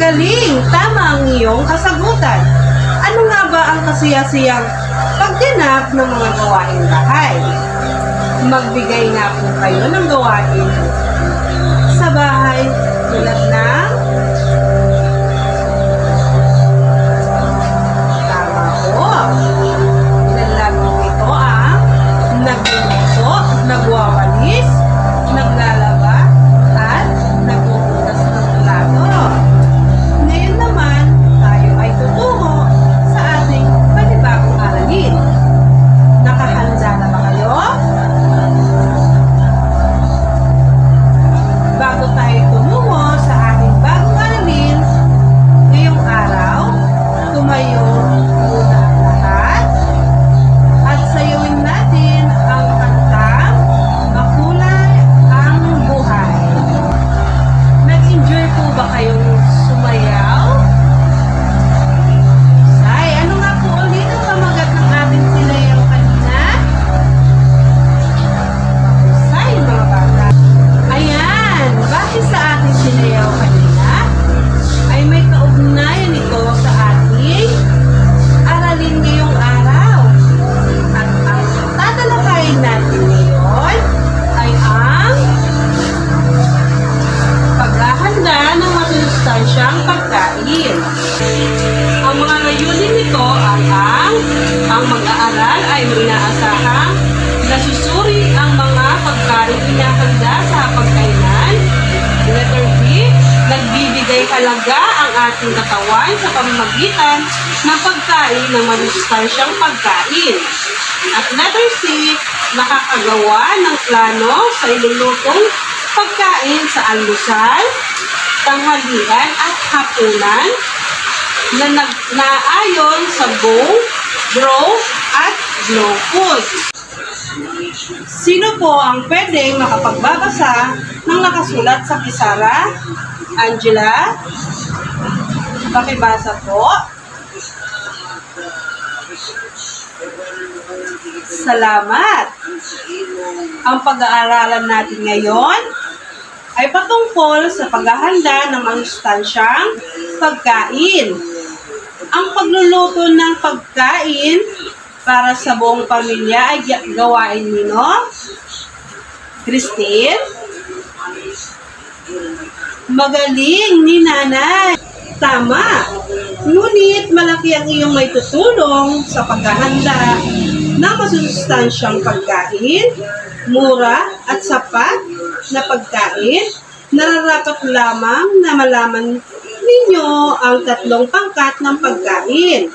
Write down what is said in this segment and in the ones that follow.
Magaling! Tama ang iyong kasagutan. Ano nga ba ang kasiyasiyang pagganap ng mga gawaing bahay? Magbigay nga po kayo ng gawain sa bahay tulad ng tama po. Ilan po ito ang nagluluto, nagwawalis, naglalaba, at naghuhugas ng plato. Ngayon naman, tayo ay tutungo sa ating panibagong aralin. Nakahanda na ba kayo? Bago tayo tumungo sa ating bagong aralin, ngayong araw, tumayo muna ang lahat at sayawin natin ang kantang Makulay ang Buhay. Nag-enjoy po ba kayong sumayaw? Ay, ano nga po ulit ang pamagat ng ating sinayaw kanina? Ay, mga bata. Ayan, bakit sa ating sinayaw kanina ay may kaugnayan ito sa ating aralin ngayong araw. At ang tatalakayin natin ngayon ay ang paghahanda ng masustansyang pagkain. Ang mga layunin nito ay ang mag-aaral ay inaasahang nasusuri ang mga pagkain inahanda sa pagkainan. Letter B, nagbibigay halaga ang ating katawan sa pamamagitan ng pagkain ng masustansyang pagkain. At letter C, nakakagawa ng plano sa ilulutong pagkain sa almusal, tanghalian at hapunan na naayon sa Go, Grow at Glow Food. Sino po ang pwedeng makapagbabasa ng nakasulat sa pisara? Angela? Pakibasa po. Salamat! Ang pag-aaralan natin ngayon ay patungkol sa paghahanda ng masustansyang pagkain. Ang pagluluto ng pagkain para sa buong pamilya ay gawain nino? Christine? Magaling ni Nanay! Tama! Ngunit malaki ang iyong may tutulong sa paghahanda ng masustansyang pagkain, mura at sapat na pagkain. Nararapat lamang na malaman ninyo ang tatlong pangkat ng pagkain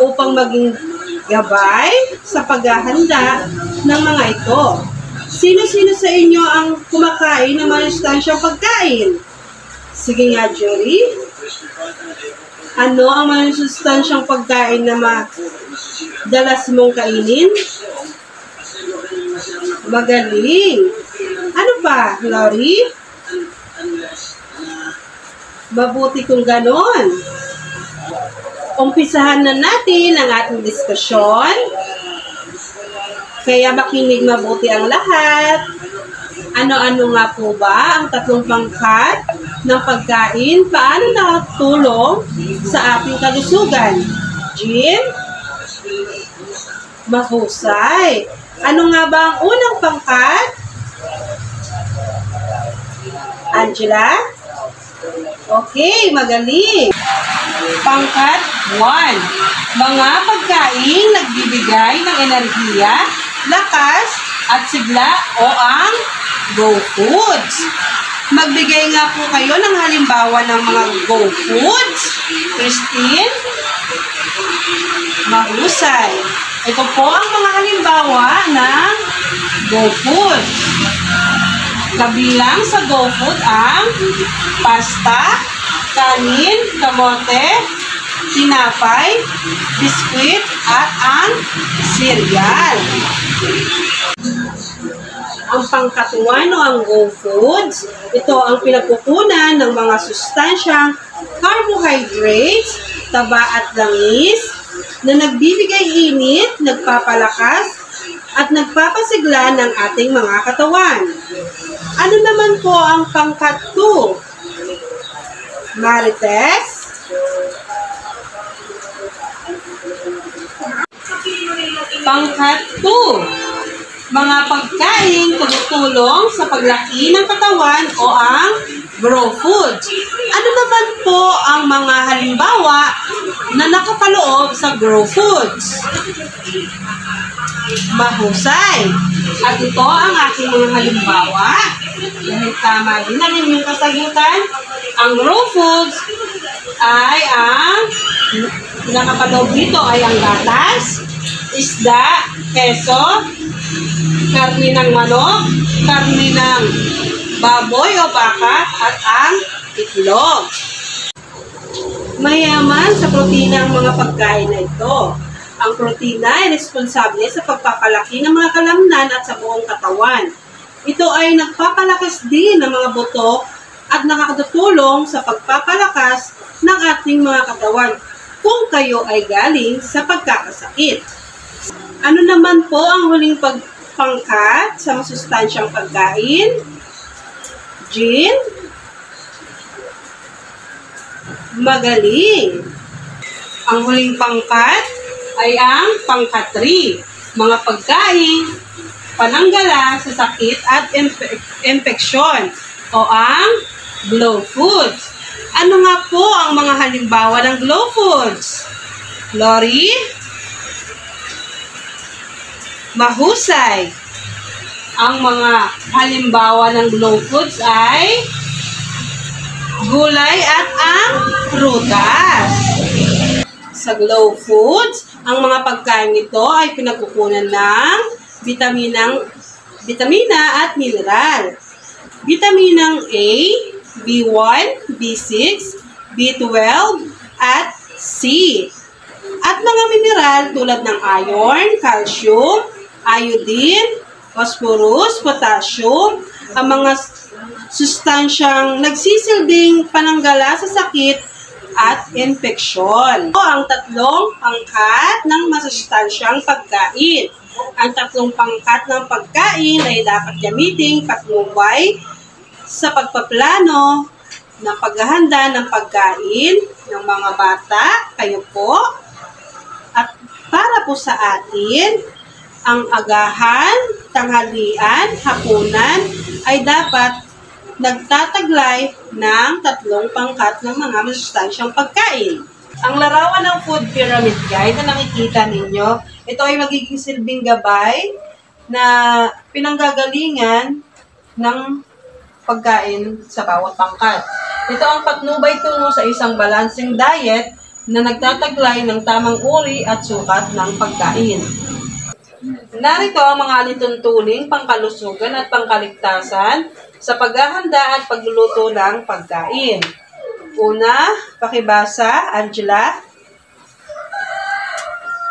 upang maging gabay sa paghahanda ng mga ito. Sino-sino sa inyo ang kumakain ng masustansyang pagkain? Sige nga, Jory. Ano ang masustansyang pagkain na madalas mong kainin? Magaling. Ano pa, Lori? Mabuti kung ganon. Umpisahan na natin ang ating diskusyon. Kaya makinig mabuti ang lahat. Ano-ano nga po ba ang tatlong pangkat ng pagkain? Paano nakatulong sa ating kalusugan? Jean? Mahusay. Ano nga ba ang unang pangkat? Angela? Okay, magaling. Pangkat 1. Mga pagkain nagbibigay ng enerhiya, lakas, at sigla o ang Go Foods. Magbigay nga po kayo ng halimbawa ng mga Go Foods. Christine? Mahusay. Ito po ang mga halimbawa ng Go Food. Kabilang sa Go Food ang pasta, kanin, kamote, tinapay, biskwit, at ang cereal. Ang pangkatuwan o ang Go Foods, ito ang pinagkukunan ng mga sustansyang carbohydrates, taba at langis na nagbibigay init, nagpapalakas, at nagpapasigla ng ating mga katawan. Ano naman po ang pangkat 2? Marites? Pangkat 2. Mga pagkain tumutulong sa paglaki ng katawan o ang grow foods. Ano naman po ang mga halimbawa na nakapaloob sa grow foods? Mahusay. At ito ang aking mga halimbawa. Dahil tama din ang inyong kasagutan. Ang grow foods ay ang nakapaloob dito ay ang gatas, isda, keso, karne ng manok, karne ng baboy o baka, at ang itlog. Mayaman sa protina ang mga pagkain na ito. Ang protina ay responsable sa pagpapalaki ng mga kalamnan at sa buong katawan. Ito ay nagpapalakas din ng mga buto at nakakatulong sa pagpapalakas ng ating mga katawan kung kayo ay galing sa pagkakasakit. Ano naman po ang huling pangkat sa masustansyang pagkain? Jean? Magaling! Ang huling pangkat ay ang pangkat 3. Mga pagkain pananggala sa sakit at infeksyon o ang glow foods. Ano nga po ang mga halimbawa ng glow foods? Lori? Mahusay. Ang mga halimbawa ng glow foods ay gulay at ang prutas. Sa glow foods, ang mga pagkain nito ay pinagkukunan ng vitamina at mineral. Vitaminang A, B1, B6, B12, at C. At mga mineral tulad ng iron, calcium, iodine, phosphorus, potassium, ang mga sustansyang nagsisilbing pananggala sa sakit at infeksyon. Ito ang tatlong pangkat ng masustansyang pagkain. Ang tatlong pangkat ng pagkain ay dapat gamiting patnubay sa pagpaplano ng paghahanda ng pagkain ng mga bata, kayo po. At para po sa atin, ang agahan, tanghalian, hapunan ay dapat nagtataglay ng tatlong pangkat ng mga masustansyang pagkain. Ang larawan ng food pyramid guide na nakikita ninyo, ito ay magiging silbing gabay na pinanggagalingan ng pagkain sa bawat pangkat. Ito ang patnubay tungo sa isang balancing diet na nagtataglay ng tamang uri at sukat ng pagkain. Narito ang mga alituntuning pangkalusugan at pangkaligtasan sa paghahanda at pagluluto ng pagkain. Una, pakibasa, Angela.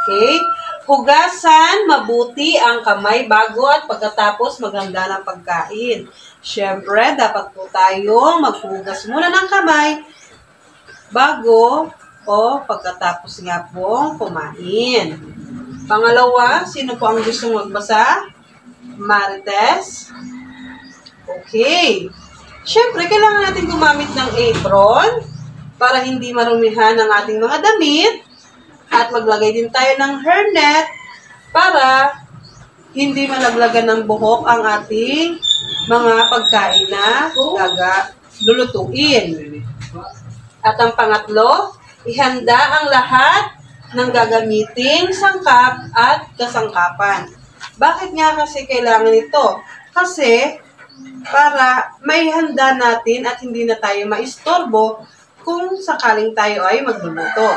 Okay. Hugasan mabuti ang kamay bago at pagkatapos maghanda ng pagkain. Siyempre, dapat po tayong maghugas muna ng kamay bago o pagkatapos nga po kumain. Pangalawa, sino po ang gustong magbasa? Marites? Okay. Siyempre, kailangan natin gumamit ng apron para hindi marumihan ang ating mga damit. At maglagay din tayo ng hairnet para hindi malaglagan ng buhok ang ating mga pagkain na lulutuin. At ang pangatlo, ihanda ang lahat ng gagamiting sangkap at kasangkapan. Bakit nga kasi kailangan ito? Kasi para may handa natin at hindi na tayo maistorbo kung sakaling tayo ay magluluto.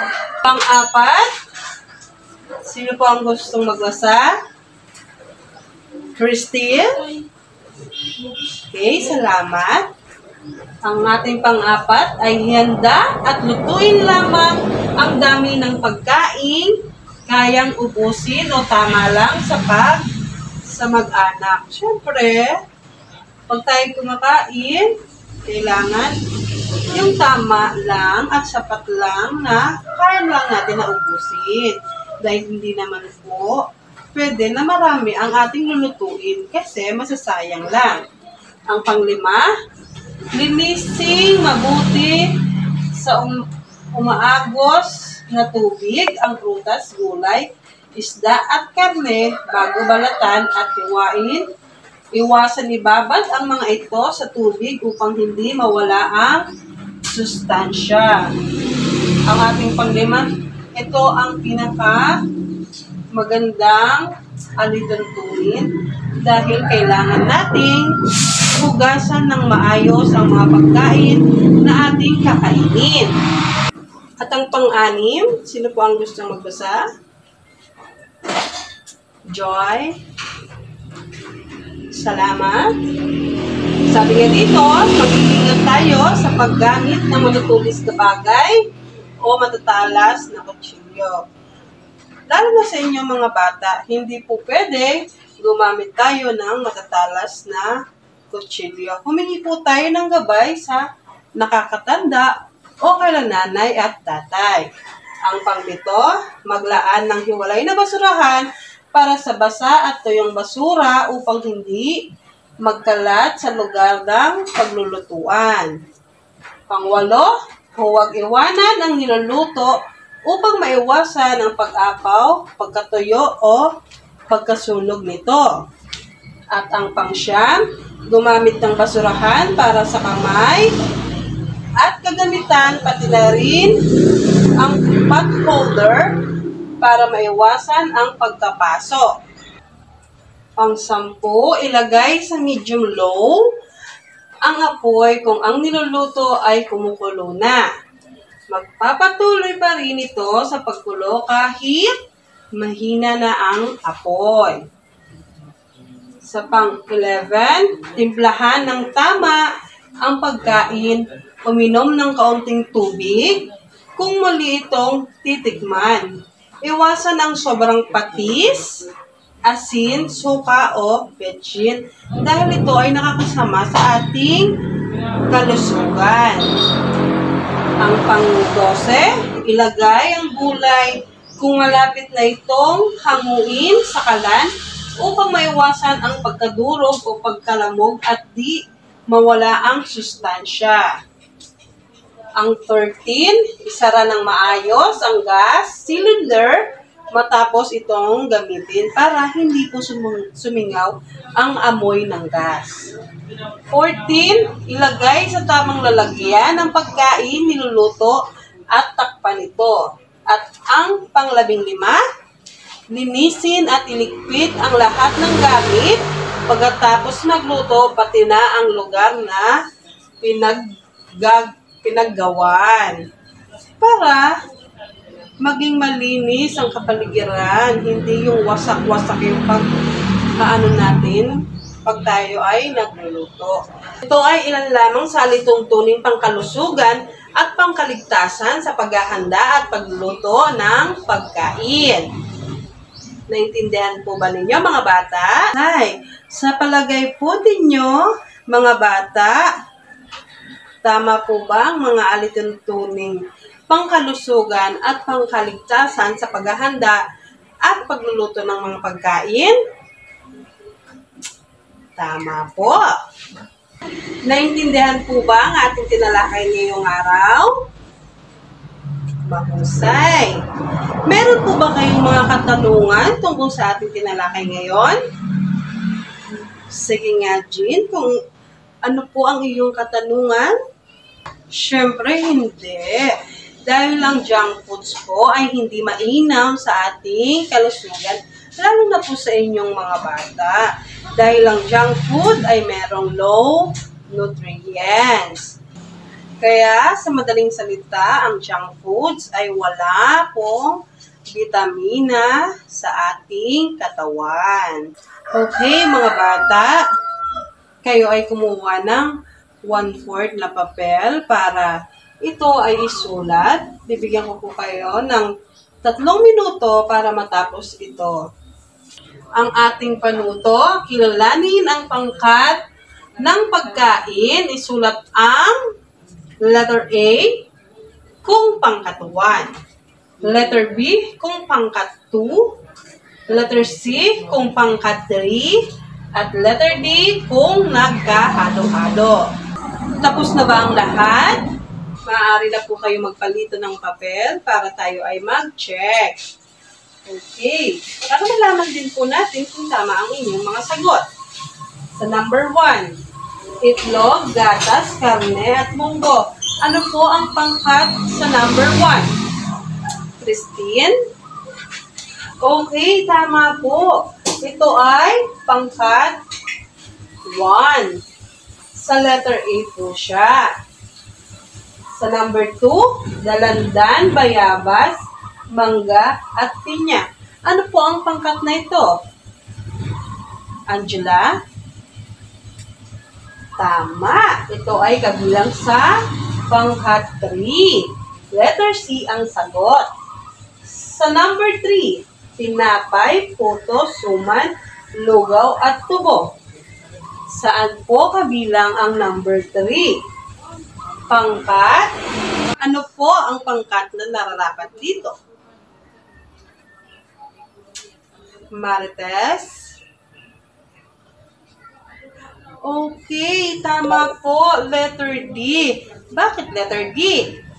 Pang-apat, sino po ang gustong magbasa? Christine? Okay, salamat. Ang ating pang-apat ay handa at lutuin lamang ang dami ng pagkain kayang ubusin o tama lang sa mag-anak. Siyempre, pag tayo kumakain, kailangan yung tama lang at sapat lang na kaya lang natin na ubusin. Dahil hindi naman po pwede na marami ang ating lulutuin kasi masasayang lang. Ang panglima, linisin mabuti sa umaagos na tubig ang prutas, gulay, isda at karne bago balatan at hiwain. Iwasan ibabad ang mga ito sa tubig upang hindi mawala ang sustansya. Ang ating panglima, ito ang pinaka magandang alituntunin dahil kailangan nating hugasan ng maayos ang mga pagkain na ating kakainin. At ang pang-anim, sino po ang gustong magbasa? Joy. Salamat. Sabi nga dito, mag-iingat tayo sa paggamit ng matutulis na bagay o matatalas na kutsilyo. Lalo na sa inyo mga bata, hindi po pwede gumamit tayo ng matatalas na kutsilyo. Humingi po tayo ng gabay sa nakakatanda o kay nanay at tatay. Ang pang-7, maglaan ng hiwalay na basurahan para sa basa at tuyong basura upang hindi magkalat sa lugar ng paglulutuan. Pang-8, huwag iwanan ang niluluto upang maiwasan ang pag-apaw, pagkatuyo o pagkasunog nito. At ang pang-9, gumamit ng basurahan para sa kamay at kagamitan pati na rin ang pot holder para maiwasan ang pagkapaso. Pang-10, ilagay sa medium low ang apoy kung ang niluluto ay kumukulo na. Magpapatuloy pa rin ito sa pagkulo kahit mahina na ang apoy. Sa pang-11, timplahan ng tama ang pagkain, uminom ng kaunting tubig kung muli itong titikman. Iwasan ang sobrang patis, asin, suka o betsin dahil ito ay nakakasama sa ating kalusugan. Ang pang-12, ilagay ang gulay kung malapit na itong hanguin sa kalan upang maiwasan ang pagkadurog o pagkalamog at di mawala ang sustansya. Ang 13, isara ng maayos ang gas cylinder matapos itong gamitin para hindi po sumingaw ang amoy ng gas. 14, ilagay sa tamang lalagyan ng pagkain niluluto at takpan ito. At ang pang-15, linisin at iligpit ang lahat ng gamit pagkatapos magluto pati na ang lugar na pinaggawan para maging malinis ang kapaligiran, hindi yung wasak-wasak yung natin pag tayo ay nagluluto. Ito ay ilan lamang sa alituntunin pangkalusugan at pangkaligtasan sa paghahanda at pagluluto ng pagkain. Naintindihan po ba ninyo mga bata? Ay, sa palagay po ninyo mga bata, tama po ba ang mga alituntuning pangkalusugan at pangkaligtasan sa paghahanda at pagluluto ng mga pagkain? Tama po. Naintindihan po ba ang ating tinalakay ngayong araw? Mahusay. Meron po ba kayong mga katanungan tungkol sa ating tinalakay ngayon? Sige nga, Jean, kung ano po ang iyong katanungan? Siyempre, hindi. Dahil ang junk foods po ay hindi mainam sa ating kalusugan, lalo na po sa inyong mga bata. Dahil ang junk food ay merong low nutrients. Kaya, sa madaling salita, ang junk foods ay wala pong vitamina sa ating katawan. Okay, mga bata, kayo ay kumuha ng 1/4 na papel para ito ay isulat. Bibigyan ko po kayo ng 3 minuto para matapos ito. Ang ating panuto, kilalanin ang pangkat ng pagkain. Isulat ang letter A kung pangkat 1, letter B kung pangkat 2, letter C kung pangkat 3, at letter D kung nagkahalo-halo. Tapos na ba ang lahat? Maaari na po kayo magpalito ng papel para tayo ay mag-check. Okay. Para malaman din po natin kung tama ang inyong mga sagot. Sa number 1, itlog, gatas, karne, at munggo. Ano po ang pangkat sa number 1? Christine? Okay, tama po. Ito ay pangkat 1. Sa letter A po siya. Sa number 2, dalandan, bayabas, mangga, at pinya. Ano po ang pangkat na ito? Angela? Tama. Ito ay kabilang sa pangkat 3. Letter C ang sagot. Sa number 3, tinapay, puto, suman, lugaw, at tubo. Saan po kabilang ang number 3? Pangkat? Ano po ang pangkat na nararapat dito? Marites? Okay, tama po. Letter D. Bakit letter D?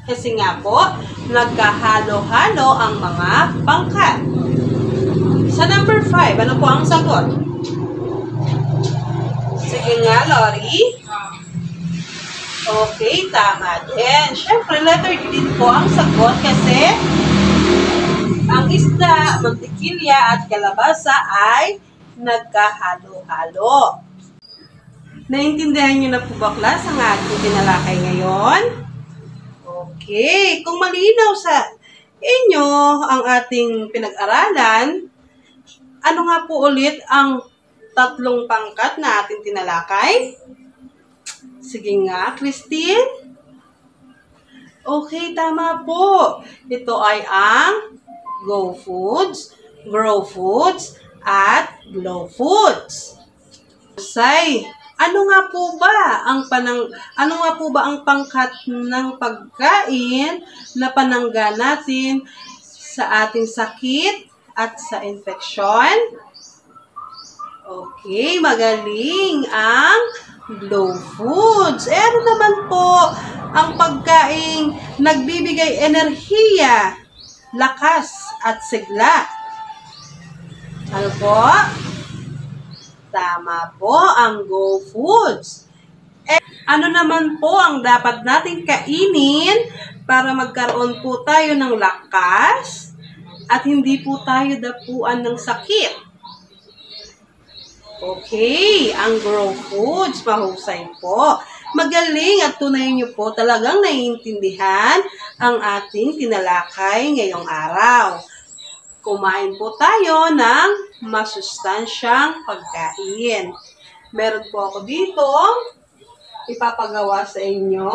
Kasi nga po, nagkahalo-halo ang mga pangkat. Sa number 5, ano po ang sagot? Sige nga, Lori. Okay, tama din. Siyempre, letter D din po ang sagot kasi ang isda, mantikilya at kalabasa ay nagkahalo-halo. Naintindihan niyo na po ba, class, ang ating tinalakay ngayon? Okay, kung malinaw sa inyo ang ating pinag-aralan, ano nga po ulit ang tatlong pangkat na ating tinalakay? Sige nga, Christine. Okay, tama po. Ito ay ang Go Foods, Grow Foods, at Glow Foods. Say, ano nga po ba ang pangkat ng pagkain na panangga natin sa ating sakit at sa infeksyon? Okay, magaling ang Glow Foods. Ano naman po ang pagkain nagbibigay enerhiya, lakas, at sigla? Ano po? Tama po ang Go Foods. Ano naman po ang dapat nating kainin para magkaroon po tayo ng lakas at hindi po tayo dapuan ng sakit? Okay, ang Grow Foods, mahusay po. Magaling at tunay niyo po talagang naiintindihan ang ating tinalakay ngayong araw. Kumain po tayo ng masustansyang pagkain. Meron po ako dito ipapagawa sa inyo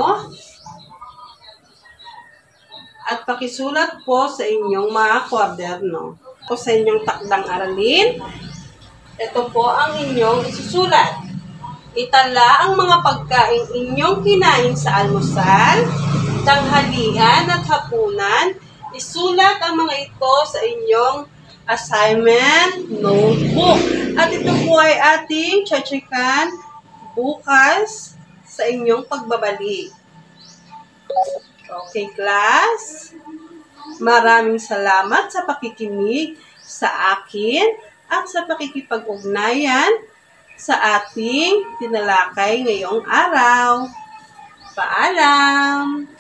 at pakisulat po sa inyong mga kwaderno o sa inyong takdang aralin. Ito po ang inyong isusulat. Itala ang mga pagkain inyong kinain sa almusal, tanghalian at hapunan. Isulat ang mga ito sa inyong assignment notebook. At ito po ay ating tsatsikan bukas sa inyong pagbabalik. Okay, class? Maraming salamat sa pakikinig sa akin at sa pakikipag-ugnayan sa ating tinalakay ngayong araw. Paalam!